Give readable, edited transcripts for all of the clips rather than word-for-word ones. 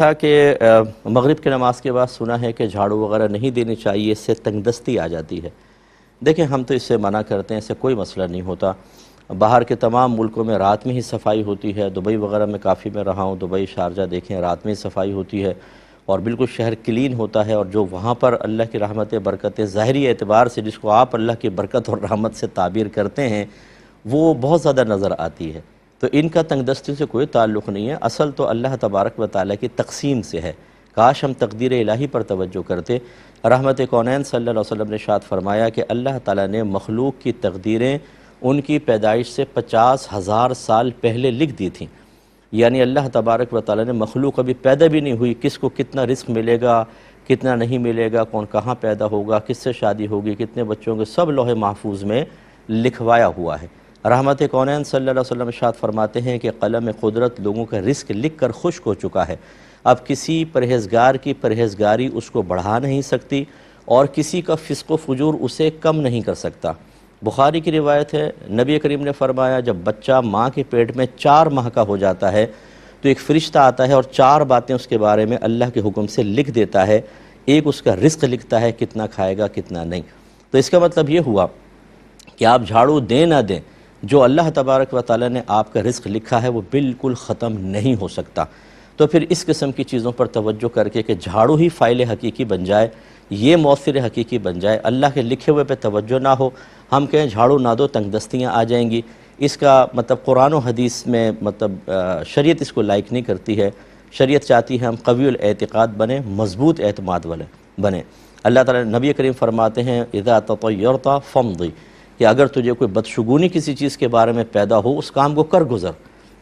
تھا کہ مغرب کی نماز کے بعد سنا ہے کہ جھاڑو وغیرہ نہیں دینی چاہیے، اس سے تنگ دستی آ جاتی ہے۔ دیکھیں ہم تو اس سے منع کرتے ہیں، اس سے کوئی مسئلہ نہیں ہوتا۔ باہر کے تمام ملکوں میں رات میں ہی صفائی ہوتی ہے، دبئی وغیرہ میں کافی میں رہا ہوں، دبئی شارجہ دیکھیں رات میں ہی صفائی ہوتی ہے اور بالکل شہر کلین ہوتا ہے، اور جو وہاں پر اللہ کی رحمت برکتیں ظاہری اعتبار سے جس کو آپ اللہ کی برکت اور رحمت سے تعبیر کرتے ہیں وہ بہت زیادہ نظر آتی ہے۔ تو ان کا تنگ دستی سے کوئی تعلق نہیں ہے، اصل تو اللہ تبارک و تعالیٰ کی تقسیم سے ہے۔ کاش ہم تقدیر الہی پر توجہ کرتے۔ رحمت کونین صلی اللہ علیہ وسلم نے ارشاد فرمایا کہ اللہ تعالیٰ نے مخلوق کی تقدیریں ان کی پیدائش سے 50,000 سال پہلے لکھ دی تھیں، یعنی اللہ تبارک و تعالیٰ نے مخلوق ابھی پیدا بھی نہیں ہوئی، کس کو کتنا رزق ملے گا کتنا نہیں ملے گا، کون کہاں پیدا ہوگا، کس سے شادی ہوگی، کتنے بچوں کے، سب لوح محفوظ میں لکھوایا ہوا ہے۔ رحمت کونین صلی اللہ علیہ وسلم ارشاد فرماتے ہیں کہ قلم قدرت لوگوں کا رزق لکھ کر خشک ہو چکا ہے، اب کسی پرہیزگار کی پرہیزگاری اس کو بڑھا نہیں سکتی اور کسی کا فسق و فجور اسے کم نہیں کر سکتا۔ بخاری کی روایت ہے، نبی کریم نے فرمایا جب بچہ ماں کے پیٹ میں 4 ماہ کا ہو جاتا ہے تو ایک فرشتہ آتا ہے اور 4 باتیں اس کے بارے میں اللہ کے حکم سے لکھ دیتا ہے۔ ایک اس کا رزق لکھتا ہے، کتنا کھائے گا کتنا نہیں۔ تو اس کا مطلب یہ ہوا کہ آپ جھاڑو دیں نہ دیں، جو اللہ تبارک و تعالیٰ نے آپ کا رزق لکھا ہے وہ بالکل ختم نہیں ہو سکتا۔ تو پھر اس قسم کی چیزوں پر توجہ کر کے کہ جھاڑو ہی فائل حقیقی بن جائے، یہ مؤثر حقیقی بن جائے، اللہ کے لکھے ہوئے پہ توجہ نہ ہو، ہم کہیں جھاڑو نہ دو تنگ دستیاں آ جائیں گی، اس کا مطلب قرآن و حدیث میں مطلب شریعت اس کو لائک نہیں کرتی ہے۔ شریعت چاہتی ہے ہم قوی الاعتقاد بنیں، مضبوط اعتماد والے بنیں۔ اللہ تعالیٰ نبی کریم فرماتے ہیں اذا تطیرت فامضی، کہ اگر تجھے کوئی بدشگونی کسی چیز کے بارے میں پیدا ہو اس کام کو کر گزر،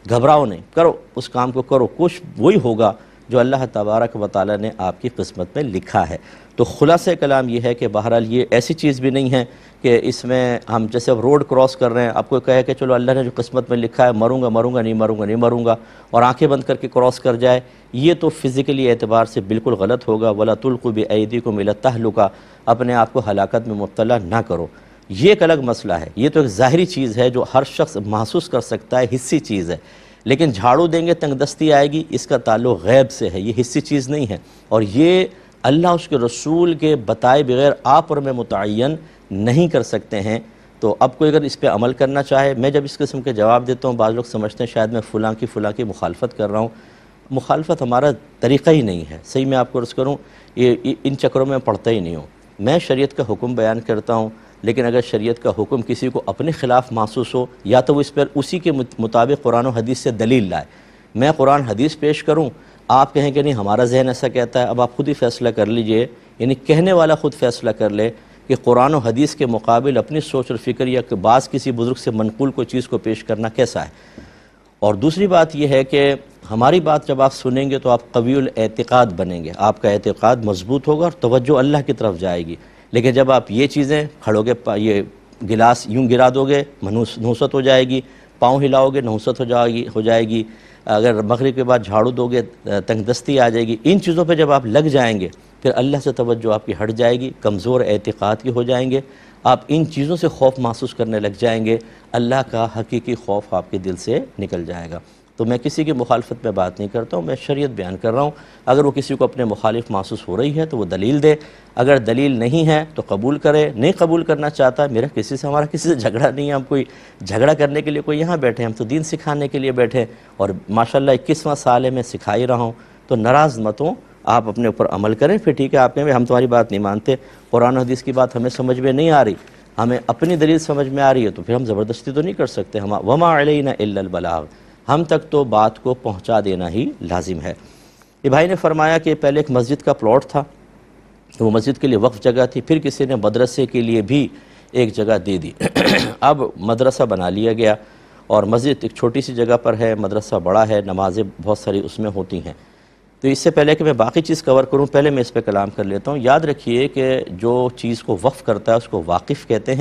گھبراؤ نہیں، کرو اس کام کو کرو، کچھ وہی ہوگا جو اللہ تبارک و تعالیٰ نے آپ کی قسمت میں لکھا ہے۔ تو خلاصہ کلام یہ ہے کہ بہرحال یہ ایسی چیز بھی نہیں ہے کہ اس میں ہم جیسے روڈ کراس کر رہے ہیں، آپ کو کہے کہ چلو اللہ نے جو قسمت میں لکھا ہے مروں گا مروں گا نہیں مروں گا نہیں مروں گا، اور آنکھیں بند کر کے کراس کر جائے، یہ تو فزیکلی اعتبار سے بالکل غلط ہوگا۔ وَلَا تُلْقُوا بِأَيْدِيكُمْ إِلَى التَّهْلُكَةِ، اپنے آپ کو ہلاکت میں مبتلا نہ کرو۔ یہ ایک الگ مسئلہ ہے، یہ تو ایک ظاہری چیز ہے جو ہر شخص محسوس کر سکتا ہے، حسی چیز ہے۔ لیکن جھاڑو دیں گے تنگ دستی آئے گی، اس کا تعلق غیب سے ہے، یہ حسی چیز نہیں ہے، اور یہ اللہ اس کے رسول کے بتائے بغیر آپ اور میں متعین نہیں کر سکتے ہیں۔ تو اب کوئی اگر اس پہ عمل کرنا چاہے، میں جب اس قسم کے جواب دیتا ہوں بعض لوگ سمجھتے ہیں شاید میں فلاں کی مخالفت کر رہا ہوں۔ مخالفت ہمارا طریقہ ہی نہیں ہے، صحیح میں آپ کو عرض کروں، ان چکروں میں پڑھتا ہی نہیں ہوں۔ میں شریعت کا حکم بیان کرتا ہوں، لیکن اگر شریعت کا حکم کسی کو اپنے خلاف محسوس ہو یا تو وہ اس پر اسی کے مطابق قرآن و حدیث سے دلیل لائے، میں قرآن حدیث پیش کروں، آپ کہیں کہ نہیں ہمارا ذہن ایسا کہتا ہے، اب آپ خود ہی فیصلہ کر لیجئے، یعنی کہنے والا خود فیصلہ کر لے کہ قرآن و حدیث کے مقابل اپنی سوچ اور فکر یا بعض کسی بزرگ سے منقول کوئی چیز کو پیش کرنا کیسا ہے۔ اور دوسری بات یہ ہے کہ ہماری بات جب آپ سنیں گے تو آپ قوی الاعتقاد بنیں گے، آپ کا اعتقاد مضبوط ہوگا اور توجہ اللہ کی طرف جائے گی۔ لیکن جب آپ یہ چیزیں کھڑو گے، یہ گلاس یوں گرا دو گے نحوست ہو جائے گی، پاؤں ہلاؤ گے نحوست ہو جائے گی، اگر مغرب کے بعد جھاڑو دو گے تنگ دستی آ جائے گی۔ ان چیزوں پہ جب آپ لگ جائیں گے پھر اللہ سے توجہ آپ کی ہٹ جائے گی، کمزور اعتقاد کی ہو جائیں گے، آپ ان چیزوں سے خوف محسوس کرنے لگ جائیں گے، اللہ کا حقیقی خوف آپ کے دل سے نکل جائے گا۔ تو میں کسی کی مخالفت میں بات نہیں کرتا ہوں، میں شریعت بیان کر رہا ہوں۔ اگر وہ کسی کو اپنے مخالف محسوس ہو رہی ہے تو وہ دلیل دے، اگر دلیل نہیں ہے تو قبول کرے، نہیں قبول کرنا چاہتا ہمارا کسی سے جھگڑا نہیں ہے، ہم کوئی جھگڑا کرنے کے لیے کوئی یہاں بیٹھے ہیں، ہم تو دین سکھانے کے لیے بیٹھے، اور ماشاءاللہ 21واں سال ہے میں سکھا ہی رہا ہوں، تو ناراض مت ہوں، آپ اپنے اوپر عمل کریں، پھر ٹھیک ہے آپ کہیں ہم تمہاری بات نہیں مانتے، قرآن و حدیث کی بات ہمیں سمجھ میں نہیں آ رہی، ہمیں اپنی دلیل سمجھ میں آ رہی ہے، تو پھر ہم زبردستی تو نہیں کر سکتے، وما علینا الا البلاغ، ہم تک تو بات کو پہنچا دینا ہی لازم ہے۔ یہ بھائی نے فرمایا کہ پہلے ایک مسجد کا پلاٹ تھا، وہ مسجد کے لیے وقف جگہ تھی، پھر کسی نے مدرسے کے لیے بھی ایک جگہ دے دی، اب مدرسہ بنا لیا گیا، اور مسجد ایک چھوٹی سی جگہ پر ہے، مدرسہ بڑا ہے، نمازیں بہت ساری اس میں ہوتی ہیں۔ تو اس سے پہلے کہ میں باقی چیز کور کروں، پہلے میں اس پہ کلام کر لیتا ہوں۔ یاد رکھیے کہ جو چیز کو وقف کرتا ہے اس کو واقف کہتے ہیں۔